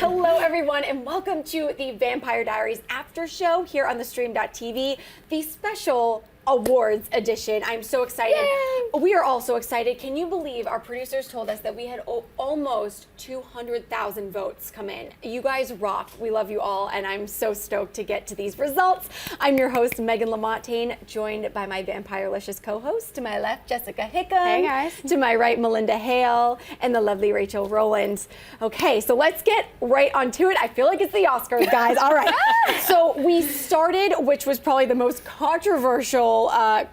Hello, everyone, and welcome to the Vampire Diaries After Show here on theStream.tv, the special awards edition. I'm so excited. Yay! We are all so excited. Can you believe our producers told us that we had almost 200,000 votes come in? You guys rock. We love you all, and I'm so stoked to get to these results. I'm your host, Meghan Lamontagne, joined by my Vampirelicious co-host. To my left, Jessica Hickam. Hey, guys. To my right, Melinda Hale, and the lovely Rachel Rowland. Okay, so let's get right onto it. I feel like it's the Oscars, guys. All right. So we started, which was probably the most controversial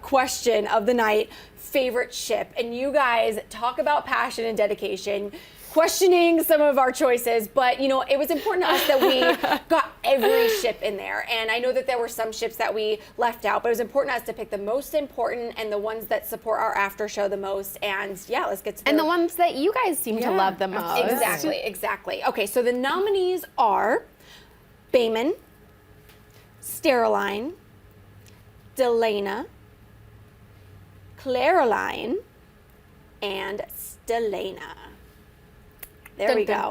question of the night, favorite ship. And you guys talk about passion and dedication, questioning some of our choices, but you know, it was important to us that we got every ship in there. And I know that there were some ships that we left out, but it was important to us to pick the most important and the ones that support our after show the most. And yeah, let's get to and the ones that you guys seem to love the most. Exactly. Okay, so the nominees are Damon, Caroline, Delena, Caroline, and Stelena. There we go.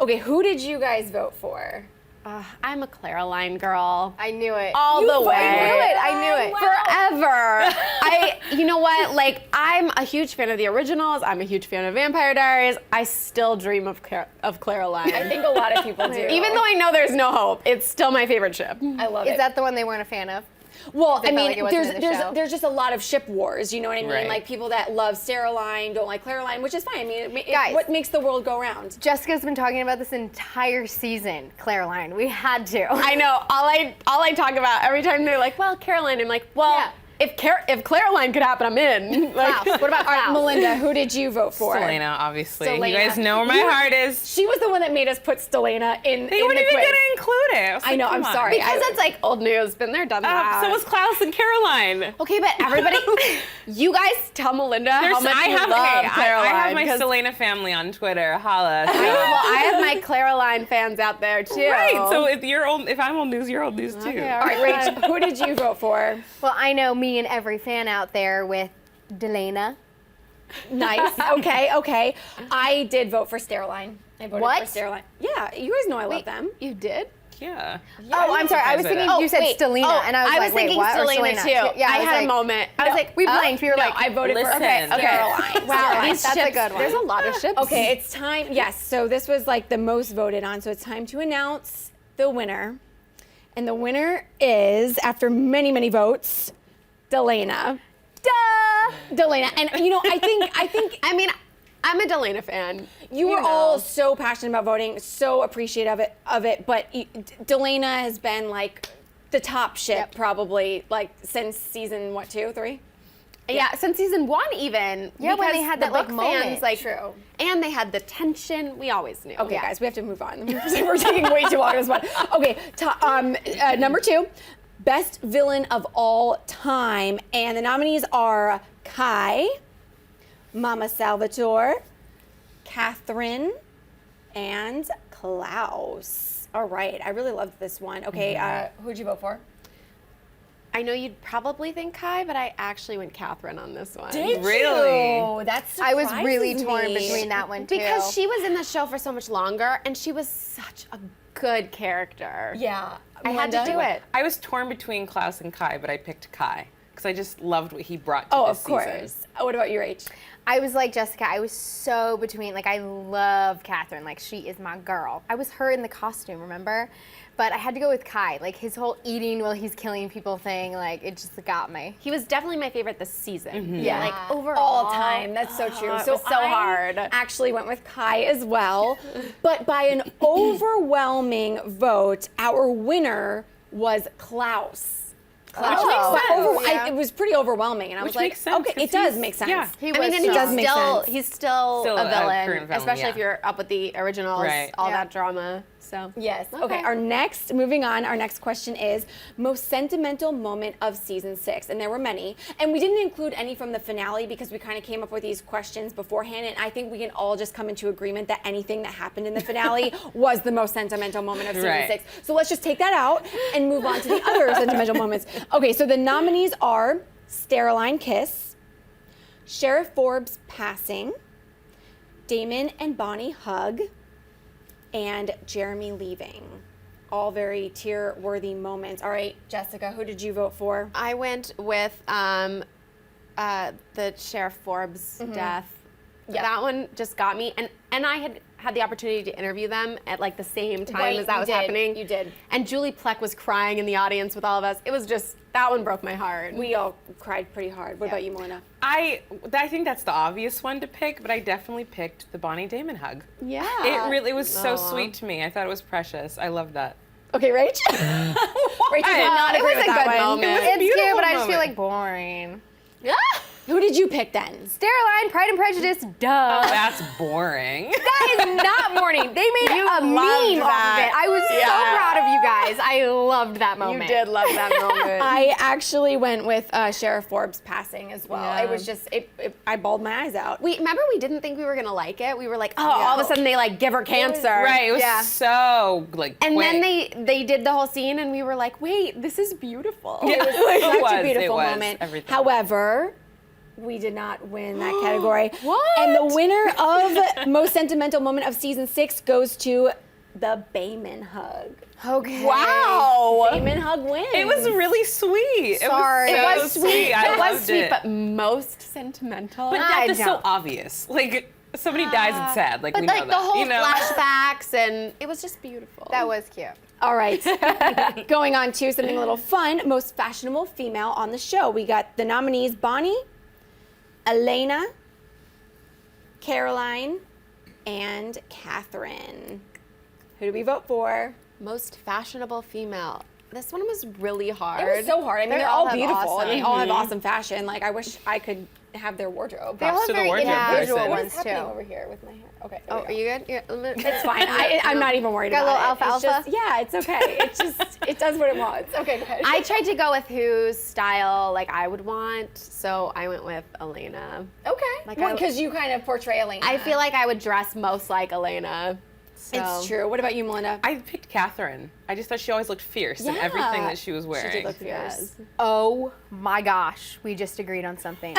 Okay, who did you guys vote for? I'm a Caroline girl. I knew it. All the way. I knew it. Forever. You know what? Like, I'm a huge fan of the originals. I'm a huge fan of Vampire Diaries. I still dream of Caroline. I think a lot of people do. Even though I know there's no hope, it's still my favorite ship. I love it. Is that the one they weren't a fan of? Well, I mean, like there's just a lot of ship wars, you know what I mean? Right. Like people that love Caroline don't like Caroline, which is fine. I mean, Guys, what makes the world go round? Jessica's been talking about this entire season, Caroline. We had to. I know. All I talk about every time they're like, well, Caroline, I'm like, well, Yeah. if Caroline could happen, I'm in. Like, Klaus. What about All right, Klaus? Melinda, who did you vote for? Stelena, obviously. Stelena. You guys know where my heart is. She was the one that made us put Stelena in They in wouldn't the even quiz. get to include it. I was I like, know, come I'm on. sorry. because it's like old news. Been there, done that. So was Klaus and Caroline. Okay, but everybody, you guys tell Melinda how much you love Caroline. I have my 'cause- Stelena family on Twitter. Holla. So. well, I have my Caroline fans out there too. Right. So if I'm old news, you're old news too. Okay, All right, Rach, who did you vote for? Well, I know me and every fan out there with Delena. Nice. Okay. I did vote for Caroline. I voted What? for Caroline. Yeah, you guys know I love them. You did? Yeah. Oh, I'm sorry. I was thinking you said Stelena, and I was like, thinking wait, what? Or Stelena too. Yeah, I was had like, a moment. I was like, we blanked. We were like, I voted Listen. for Caroline. Wow, Caroline. these That's a ships, good one. there's a lot of ships. Okay, it's time. Yes, so this was like the most voted on. So it's time to announce the winner. And the winner is, after many, many votes, Delena. Delena. And you know, I think I mean, I'm a Delena fan. you were know. all so passionate about voting, so appreciative of it, but Delena has been like the top ship probably like since season 2, 3? Yeah, since season 1 even. Yeah, when because they had the that, like, book moment. fans, like, True. and they had the tension. We always knew. Okay, guys, we have to move on. We're taking way too long on this one. Okay, number 2, best villain of all time, and the nominees are Kai, Mama Salvatore, Catherine, and Klaus. All right, I really loved this one. Okay, who'd you vote for? I know you'd probably think Kai, but I actually went Catherine on this one. Really? That's I was really torn between that one too. Because she was in the show for so much longer, and she was such a good character. Yeah, I had to do it. I was torn between Klaus and Kai, but I picked Kai because I just loved what he brought to Oh, this of course. season. What about you, Rach? I was like Jessica. I was so between. Like, I love Catherine. Like, she is my girl. I was her in the costume, remember? But I had to go with Kai. Like, his whole eating while he's killing people thing. Like, it just got me. He was definitely my favorite this season. Yeah, Like overall. all time. That's so true. it was so I hard. Actually, went with Kai as well, but by an overwhelming vote, our winner was Klaus. It was pretty overwhelming, and I was Which like, makes sense, okay, it 'cause does he's- make sense. yeah. He I was mean, and so does make sense. he's still Still a a villain, current villain, especially yeah. if you're up with the originals, Right. all Yeah. that drama. So Yes. Okay. Moving on. Our next question is most sentimental moment of season 6, and there were many, and we didn't include any from the finale because we kind of came up with these questions beforehand, and I think we can all just come into agreement that anything that happened in the finale was the most sentimental moment of season Right. 6. So let's just take that out and move on to the other sentimental moments. Okay. So the nominees are Caroline kiss, Sheriff Forbes passing, Damon and Bonnie hug, and Jeremy leaving. All very tear-worthy moments. All right, Jessica, who did you vote for? I went with the Sheriff Forbes death. Yeah. That one just got me, and I had the opportunity to interview them at like the same time Right, as that you was did. happening. You did. And Julie Plec was crying in the audience with all of us. It was just, that one broke my heart. We all cried pretty hard. What about you, Melina? I think that's the obvious one to pick, but I definitely picked the Bonnie Damon hug. Yeah. It was so sweet to me. I thought it was precious. I loved that. Okay, Rach? Rachel did not agree with that one. moment. It was a It's cute, beautiful but I just feel moment. like boring. Who did you pick then? Steroline, Pride and Prejudice, duh. Oh, that's boring. That is not morning. They made a meme off of it. I was so proud of you guys. I loved that moment. You did love that moment. I actually went with Sheriff Forbes passing as well. Yeah. It was just, I bawled my eyes out. Remember we didn't think we were gonna like it. We were like, oh, all of a sudden they like give her cancer. Right, it was so like And quick. then they did the whole scene, and we were like, wait, this is beautiful. It was such was, a beautiful it was, moment. everything. However, we did not win that category. What? And the winner of most sentimental moment of season 6 goes to the Damon hug. Okay. Wow. Damon hug wins. It was really sweet. Sorry. It was so sweet. I It loved was sweet, it. but most sentimental. But I death is so don't. obvious. Like somebody dies, it's sad. Like but we like know that. the whole you know? flashbacks, and it was just beautiful. That was cute. All right. Going on to something a little fun. Most fashionable female on the show. We got the nominees Bonnie, Elena, Caroline, and Catherine. Who do we vote for? most fashionable female. This one was really hard. It was so hard. I mean, They they're all all have beautiful and they awesome- all have awesome fashion. Like, I wish I could have their wardrobe. They all Props have to the very wardrobe individual person. What is ones happening too. over here with my hair? Okay. Oh, are you good? It's fine. I'm not even worried Got a about little it. It's alfalfa? just, yeah, it's okay. It just, it does what it wants. Okay, go ahead. I tried to go with whose style like I would want, so I went with Elena. Okay. Like, Because you kind of portray Elena. I feel like I would dress most like Elena. So. it's true. What about you, Melinda? I picked Catherine. I just thought she always looked fierce in everything that she was wearing. She did look fierce. Oh my gosh, we just agreed on something.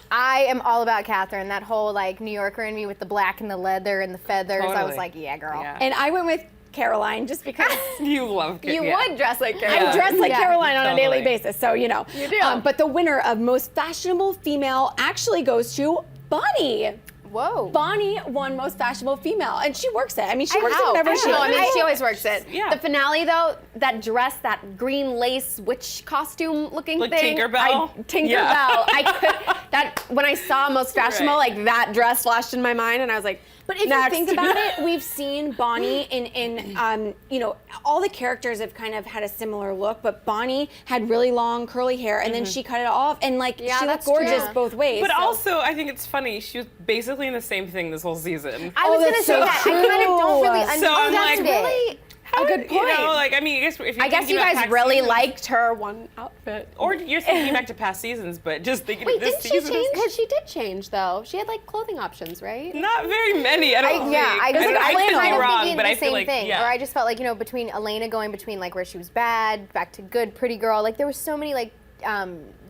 I am all about Catherine. That whole like New Yorker in me with the black and the leather and the feathers. I was Totally. like, yeah, girl. Yeah. And I went with Caroline just because You love You yeah. would dress like I Caroline. dress like Yeah. Caroline on a daily Totally. basis, so you know. You do. But the winner of most fashionable female actually goes to Bonnie. Whoa. Bonnie won most fashionable female, and she works it. I mean, she works it Wow. whenever I she. don't know. I mean, she always works it. Yeah. The finale, though, that dress, that green lace witch costume looking Like thing. Tinkerbell? Tinkerbell. Yeah. I could. That when I saw most fashionable, Right. like that dress flashed in my mind, and I was like, But if next. you think about it, we've seen Bonnie in you know, all the characters have kind of had a similar look, but Bonnie had really long curly hair, and then she cut it off, and like Yeah, she looked that's gorgeous true. both ways. But so- also, I think it's funny. She was basically in the same thing this whole season. I was Oh, gonna that's say so that. I kind of don't really true. understand So I'm like, it. really. a good You know, point. like I mean, I guess if you're I guess thinking you about guys past really seasons- liked her one outfit. or you're thinking back to past seasons, but just thinking Wait, of this didn't she season. change? Because she did change, though. She had like clothing options, right? Not very many. I don't Yeah, think. I was like I flannel. could kind be of wrong, thinking but the I feel same like thing. yeah. Or I just felt like, you know, between Elena going between like where she was bad, back to good, pretty girl, like there was so many like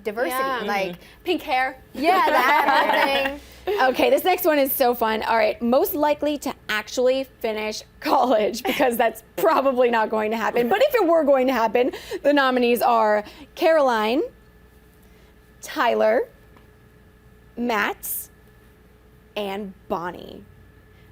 diversity. Yeah. Like, Pink hair. yeah, that whole thing. Okay, this next one is so fun. All right, most likely to actually finish college, because that's probably not going to happen. But if it were going to happen, the nominees are Caroline, Tyler, Matt, and Bonnie.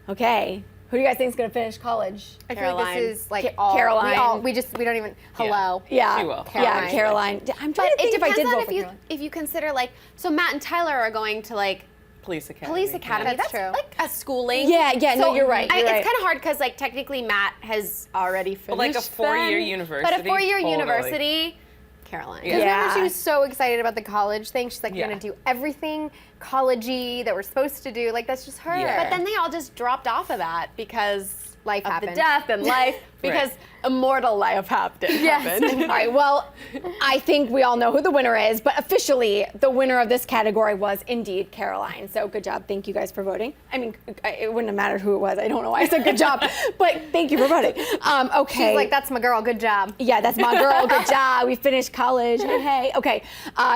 Okay, who do you guys think is going to finish college? I feel like this is like Caroline. we don't even, hello. Yeah, She will. yeah, Caroline. I'm trying But to think it if I depends did on vote if for you Caroline. if you consider like so Matt and Tyler are going to like Police Academy. police academy. That's true. like a schooling. Yeah, no, So you're right. You're right. It's kind of hard because like technically Matt has already finished. But like a 4-year them, university. But a 4-year totally. university. Caroline. Yeah. Because remember, she was so excited about the college thing. She's like, Yeah. we're gonna do everything college-y that we're supposed to do. Like, that's just her. Yeah. But then they all just dropped off of that because Life of happened. the death and life. because immortal life happened. All right, well, I think we all know who the winner is, but officially the winner of this category was indeed Caroline. So good job. Thank you guys for voting. I mean, it wouldn't have mattered who it was. I don't know why I said good job, but thank you for voting. Okay. She's like, that's my girl, good job. Yeah, that's my girl. Good job. We finished college. Hey. Okay.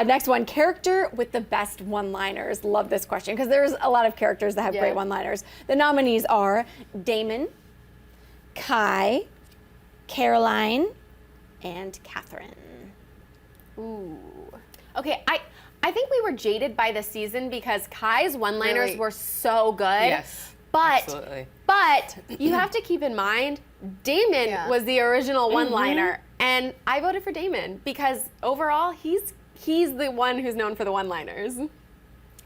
Next one, character with the best one-liners. Love this question because there's a lot of characters that have great one-liners. The nominees are Damon, Kai, Caroline, and Catherine. Ooh. Okay, I think we were jaded by this season because Kai's one-liners were so good. Yes. Absolutely. But you have to keep in mind, Damon was the original one-liner, and I voted for Damon because overall he's the one who's known for the one-liners.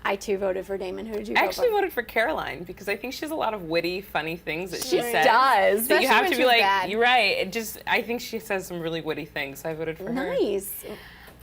I too voted for Damon. Who did you vote I for? actually voted for Caroline because I think she has a lot of witty, funny things that she says. does. So you have to Especially be when like, she's bad. you're right. I think she says some really witty things. So I voted for her. Nice.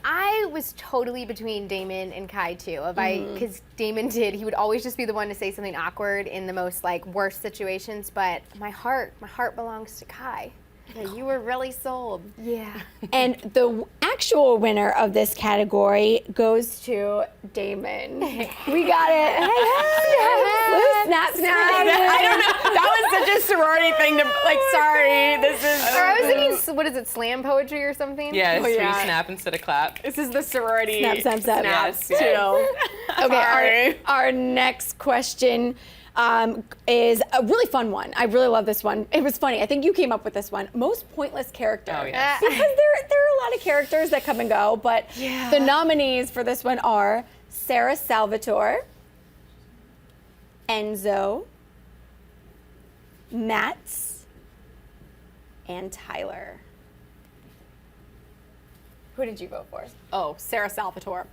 I was totally between Damon and Kai too. Because Damon he would always just be the one to say something awkward in the most like worst situations. But my heart belongs to Kai. Yeah, you were really sold. Yeah. And the actual winner of this category goes to Damon. We got it. Hey. Snap, snap. I don't know. That was such a sorority thing to sorry. This is. Or I was thinking, what is it, slam poetry or something? Yeah, it's where you yeah. snap instead of clap. This is the sorority. Snap, snap, snap. Snaps Yes, too. Okay, our next question is a really fun one. I really love this one. It was funny. I think you came up with this one. Most pointless character. Oh, yes. Because there are a lot of characters that come and go, but the nominees for this one are Sarah Salvatore, Enzo, Matt, and Tyler. Who did you vote for? Oh, Sarah Salvatore.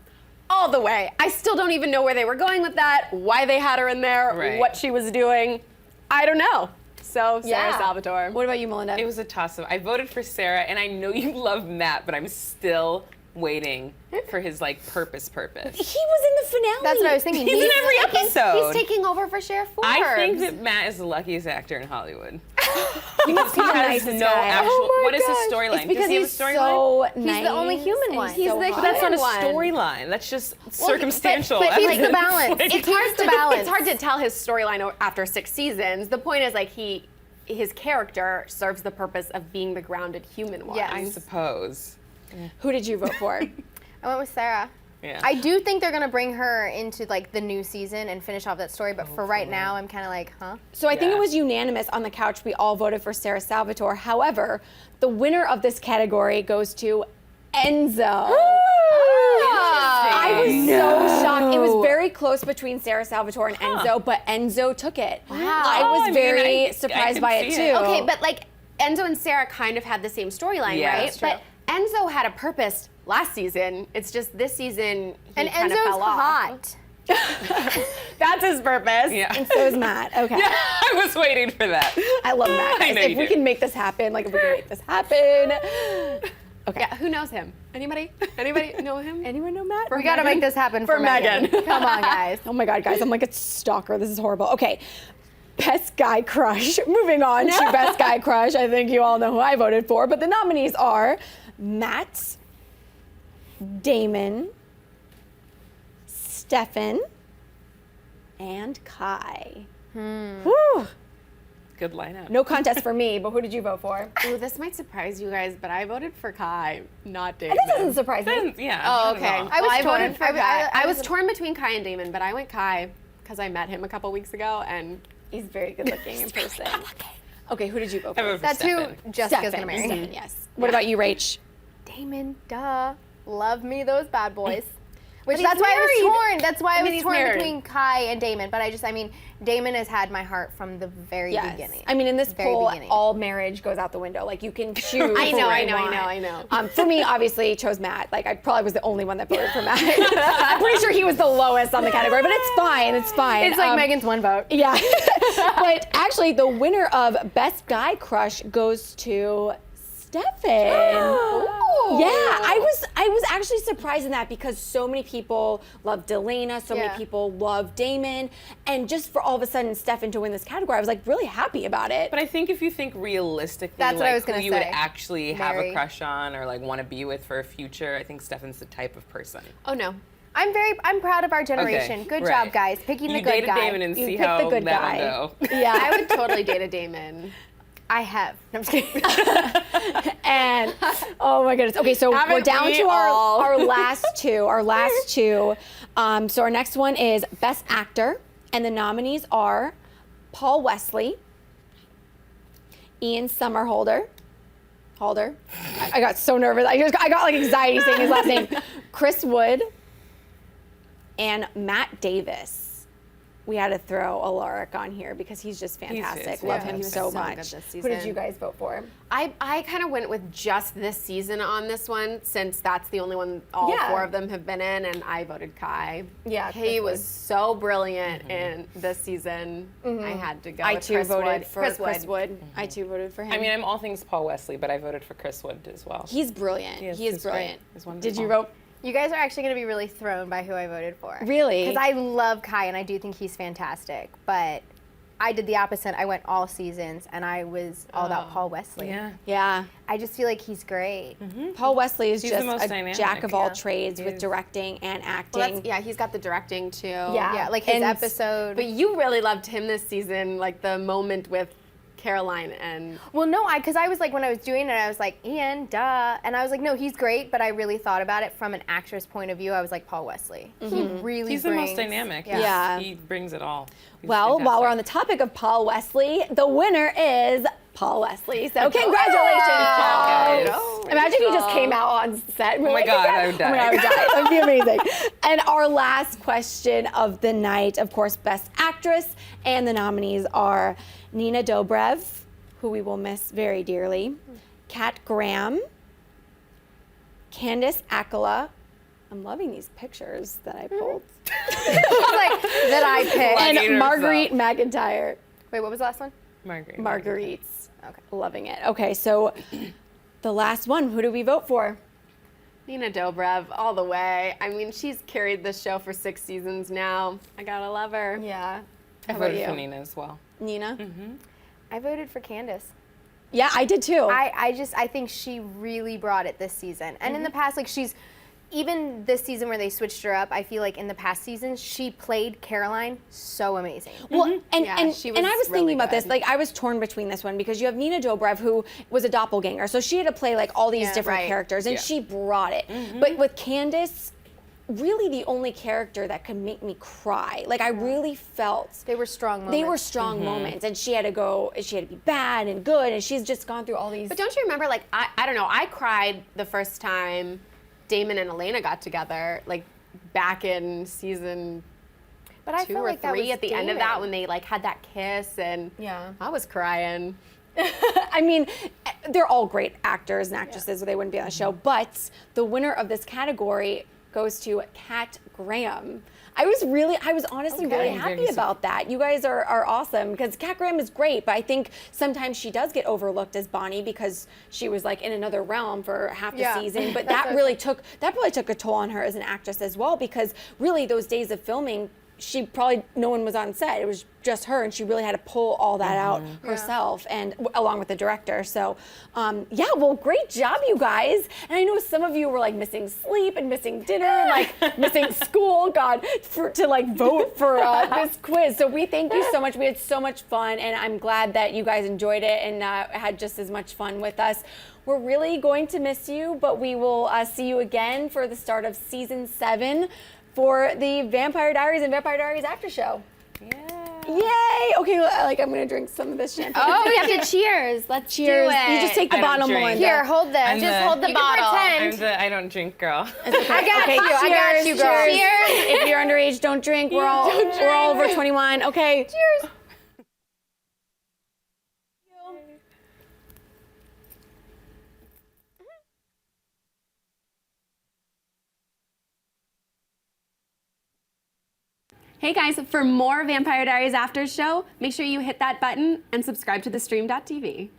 All the way. I still don't even know where they were going with that, why they had her in there, Right. what she was doing. I don't know. So, Sarah Yeah. Salvatore. What about you, Melinda? It was a toss-up. I voted for Sarah, and I know you love Matt, but I'm still waiting for his purpose. He was in the finale. That's what I was thinking. He's in every episode. He's taking over for Sheriff Forbes. I think that Matt is the luckiest actor in Hollywood. He must be the He has nicest no guy. actual. Oh my what is his gosh. storyline? It's because Does he have he's a storyline? so nice. the only human and one. He's so He's the- hot. But that's not a one. storyline. That's just circumstantial. But he's the evidence. balance. It's hard to balance. It's hard to tell his storyline after 6 seasons. The point is his character serves the purpose of being the grounded human one. Yes. I suppose. Who did you vote for? I went with Sarah. Yeah. I do think they're gonna bring her into the new season and finish off that story, but for right now, I'm kind of like, huh? So I think it Yeah. was unanimous on the couch. We all voted for Sarah Salvatore. However, the winner of this category goes to Enzo. I was so shocked. It was very close between Sarah Salvatore and Enzo, but Enzo took it. I was I mean, very I surprised can by it see too. it. Okay, but Enzo and Sarah kind of had the same storyline, Yeah, right? that's true. But Enzo had a purpose last season. It's just this season he And kind of Enzo's fell off. hot. That's his purpose. Yeah. And so is Matt. Okay. I was waiting for that. I love Matt. I Guys. know If you we do. can make this happen, if we can make this happen. Okay. Yeah, who knows him? Anybody? Anybody know him? Anyone know Matt? We gotta make this happen for Meghan. Come on, guys. Oh my God, guys, I'm like a stalker. This is horrible. Okay, best guy crush. Moving on to best guy crush. I think you all know who I voted for, but the nominees are Matt, Damon, Stefan, and Kai. Whew. Good lineup. No contest for me, but who did you vote for? Ooh, this might surprise you guys, but I voted for Kai, not Damon. This doesn't surprise me. Yeah. Oh, not at okay. all. I was Well, torn. voted for I- Kai. I I was- was torn between Kai and Damon, but I went Kai because I met him a couple weeks ago, and He's very good looking in person. Okay, who did you vote I for? voted for That's who Stefan. Jessica's gonna marry. Stefan, yes. What about you, Rach? Damon, duh. Love me those bad boys. Which he's that's why I was married. torn. That's why I was he's torn married. between Kai and Damon. But Damon has had my heart from the very beginning. I mean, in this Very poll, beginning. all marriage goes out the window. Like, you can choose. I know, who I you know, I want. know, I know. For me, obviously, chose Matt. Like, I probably was the only one that voted for Matt. I'm pretty sure he was the lowest on the category, but it's fine. It's fine. It's like Megan's one vote. Yeah. But actually, the winner of Best Guy Crush goes to Stefan. Yeah, I was actually surprised in that because so many people loved Elena, so many people loved Damon, and just for all of a sudden Stefan to win this category, I was like really happy about it. But I think if you think realistically, That's what I was who gonna you would say. actually have Mary. a crush on or like want to be with for a future, I think Stefan's the type of person. Oh no. I'm proud of our generation. Okay, Good right. job, guys. Picking the You good dated guy. Damon and You see picked how the good that guy. will go. Yeah. I would totally date a Damon. I have. No, I'm just kidding. And oh my goodness. Okay, so we're Haven't down we to all? our last two. Our last two. So our next one is Best Actor, and the nominees are Paul Wesley, Ian Somerhalder. I got so nervous. I got like anxiety saying his last name. Chris Wood and Matt Davis. We had to throw Alaric on here because he's just fantastic. Love him He was so so much. good this Who did season. you guys vote for? I kind of went with just this season on this one since that's the only one all Yeah. 4 of them have been in, and I voted Kai. Yeah, he Chris was Wood. so brilliant in this season. I had to go. I with too Chris voted Wood. for Chris Wood. I too voted for him. I mean, I'm all things Paul Wesley, but I voted for Chris Wood as well. He's brilliant. He is. He is He's great. brilliant. He's Did you wonderful. vote? You guys are actually going to be really thrown by who I voted for. Really? Because I love Kai and I do think he's fantastic. But I did the opposite. I went all seasons and I was all about Paul Wesley. Yeah. Yeah. I just feel like he's great. Paul Wesley is He's the just most a dynamic. jack of all Yeah. trades He with is. directing and acting. Well, yeah, he's got the directing too. Yeah, like his And- episode. But you really loved him this season, like the moment with Caroline and Well, no, because I was like, when I was doing it, I was like, Ian, duh. And I was like, no, he's great, but I really thought about it from an actress point of view. I was like, Paul Wesley. He really He's the brings, most dynamic. Yeah. Yeah. He brings it all. He's Well, while we're on fantastic. the topic of Paul Wesley, the winner is Paul Wesley. So congratulations, Paul. Yes. Imagine he just came out on set. And we're Oh my like, God, "Yeah." I would die. Oh my God, I would die. That would be amazing. And our last question of the night, of course, Best Actress. And the nominees are Nina Dobrev, who we will miss very dearly, Kat Graham, Candice Accola. I'm loving these pictures that I pulled. like, that I picked. And Lugging Marguerite McIntyre. Wait, what was the last one? Marguerite. Marguerite's. Okay. Loving it. Okay, so the last one, who do we vote for? Nina Dobrev all the way. I mean, she's carried this show for 6 seasons now. I gotta love her. Yeah. I How about voted you? for Nina as well. Nina? I voted for Candace. Yeah, I did too. I think she really brought it this season. And in the past, like even this season where they switched her up, I feel like in the past seasons, she played Caroline so amazing. Well, and, Yeah, and, she and I was was thinking really about this, good. like I was torn between this one because you have Nina Dobrev who was a doppelganger. So she had to play like all these Yeah, different right. characters and Yeah. she brought it. But with Candace, really the only character that could make me cry. Like I really felt They were strong moments. they were strong moments and she had to be bad and good and she's just gone through all these. But don't you remember, like, I don't know, I cried the first time Damon and Elena got together, like, back in season But I 2 feel or like that 3 was at the end of that Damon. when they, like, had that kiss, and Yeah. I was crying. I mean, they're all great actors and actresses, or they wouldn't be on the show. But the winner of this category goes to Kat Graham. I was honestly really I'm happy very about that. You guys are awesome because Kat Graham is great, but I think sometimes she does get overlooked as Bonnie because she was like in another realm for half the Yeah. season. But That's that probably took a toll on her as an actress as well because really those days of filming, no one was on set. It was just her, and she really had to pull all that out herself, and along with the director. So, yeah, well, great job, you guys. And I know some of you were like missing sleep and missing dinner, and like missing school, God, to like vote for this quiz. So we thank you so much. We had so much fun, and I'm glad that you guys enjoyed it and had just as much fun with us. We're really going to miss you, but we will see you again for the start of season 7. For the Vampire Diaries and Vampire Diaries After Show. Yeah. Yay! Okay, like I'm gonna drink some of this champagne. Oh, we have to cheers. Let's Cheers. do it. You just take the I don't bottom drink. one. Here, hold this. I'm Just the- hold the You can bottle. pretend. I don't drink, girl. I got you. I got you, girl. Cheers. If you're underage, don't drink. We're all over 21. Okay. Cheers. Hey guys, for more Vampire Diaries After Show, make sure you hit that button and subscribe to theStream.tv.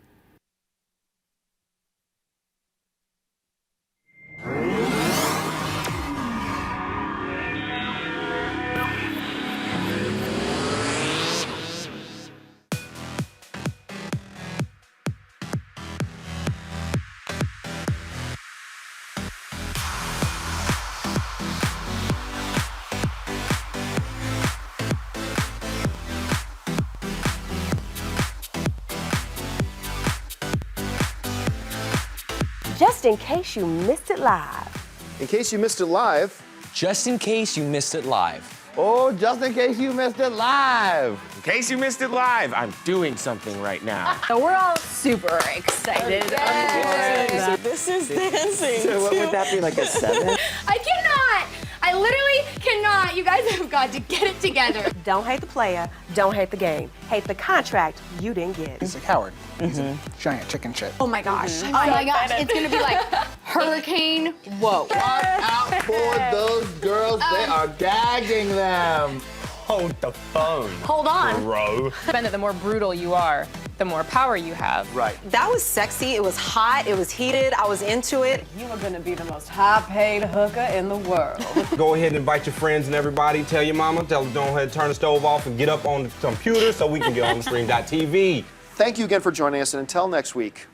just in case you missed it live. In case you missed it live. Just in case you missed it live. Oh, just in case you missed it live. In case you missed it live, I'm doing something right now. So we're all super excited. So this is dancing. So what would that be, like a 7? I cannot. I literally cannot. You guys have got to get it together. Don't hate the player, don't hate the game. Hate the contract you didn't get. He's a coward. He's a giant chicken shit. Oh my gosh. Oh my gosh, it's gonna be like hurricane. Whoa. Watch out for those girls. They are gagging them. Hold the phone. Hold on. Bro. That the more brutal you are, the more power you have. Right. That was sexy, it was hot, it was heated, I was into it. You are gonna be the most high-paid hooker in the world. Go ahead and invite your friends and everybody. Tell your mama, tell them don't ahead, turn the stove off and get up on the computer so we can get on theStream.tv. Thank you again for joining us, and until next week,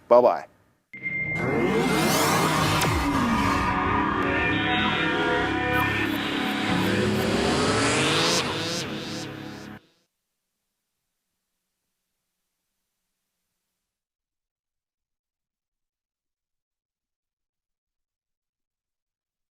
bye-bye.